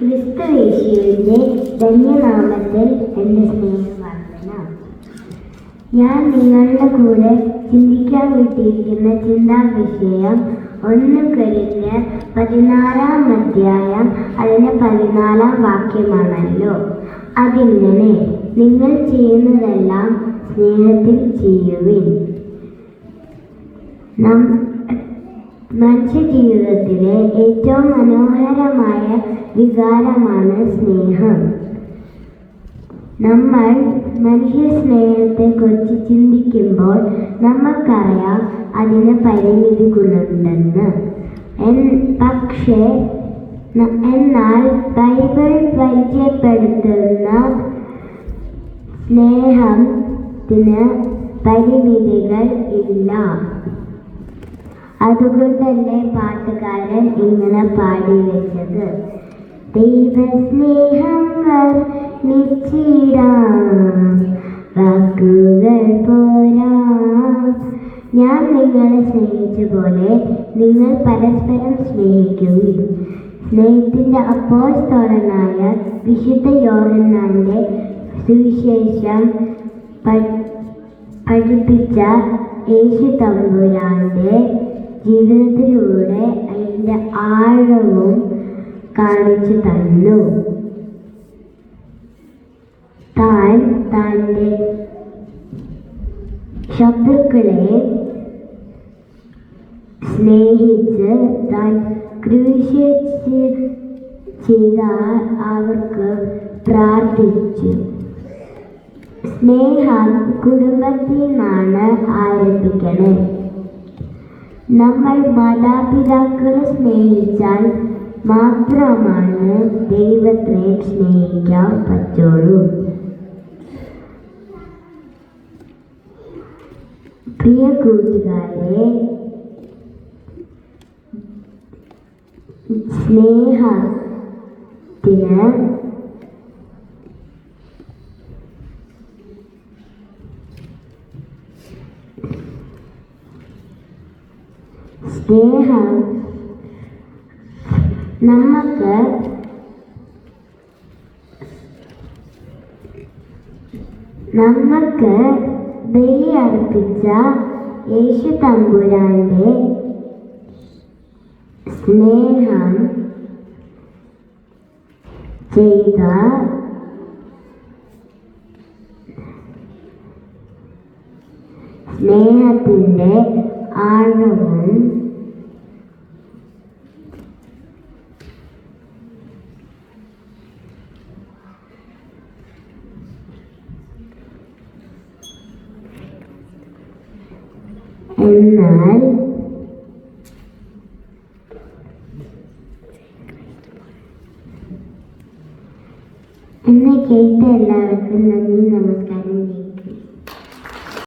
ക്രിസ്തുയേശുവിന്റെ ധന്യനാമത്തിൽ എൻ്റെ സ്നേഹവന്ദന. ഞാൻ നിങ്ങളുടെ കൂടെ ചിന്തിക്കാൻ വിട്ടിരിക്കുന്ന ചിന്താവിഷയം 1 കൊരിന്ത്യർ 16 അധ്യായം അതിൻ്റെ 14 വാക്യമാണല്ലോ. അതിങ്ങനെ, നിങ്ങൾ ചെയ്യുന്നതെല്ലാം സ്നേഹത്തിൽ ചെയ്യുവിൻ. മനുഷ്യ ജീവിതത്തിലെ ഏറ്റവും മനോഹരമായ വികാരമാണ് സ്നേഹം. നമ്മൾ മനുഷ്യ സ്നേഹത്തെക്കുറിച്ച് ചിന്തിക്കുമ്പോൾ നമുക്കറിയാം അതിന് പരിമിതികളുണ്ടെന്ന്. എന്നാൽ ബൈബിൾ പരിചയപ്പെടുത്തുന്ന സ്നേഹത്തിന് പരിമിതികൾ ഇല്ല. അതുകൊണ്ടല്ലേ പാട്ടുകാരൻ ഇങ്ങനെ പാടി വെച്ചത്, ദൈവസ്നേഹം വർണ്ണിച്ചിടാം, വാക്കുകൾ പോരാ. ഞാൻ നിങ്ങളെ സ്നേഹിച്ച പോലെ നിങ്ങൾ പരസ്പരം സ്നേഹിക്കുകയും. സ്നേഹത്തിൻ്റെ അപ്പോസ്തലനായ വിശുദ്ധ യോഹന്നാന്റെ സുവിശേഷം പഠിപ്പിച്ച യേശു തമ്പുരാന്റെ ജീവിതത്തിലൂടെ അതിൻ്റെ ആഴവും കാണിച്ചു തന്നു. താൻ തൻ്റെ ശത്രുക്കളെ സ്നേഹിച്ച് താൻ ക്രൂശിച്ച് ചെയ്ത അവർക്ക് പ്രാർത്ഥിച്ചു. സ്നേഹം കുടുംബത്തിൽ നിന്നാണ് ആരംഭിക്കണേ. നമ്മൾ മാതാപിതാക്കളെ സ്നേഹിച്ചാൽ മാത്രമാണ് ദൈവത്തെ സ്നേഹിക്കാൻ പറ്റുള്ളൂ. പ്രിയ കൂട്ടുകാരെ, സ്നേഹത്തിന് നമുക്ക് ബലിയർപ്പിച്ച യേശു തമ്പുരാന്റെ സ്നേഹം ചെയ്ത സ്നേഹത്തിൻ്റെ ആഴവും എന്നാൽ എന്നെ കേട്ട എല്ലാവർക്കും നന്ദി, നമസ്കാരം.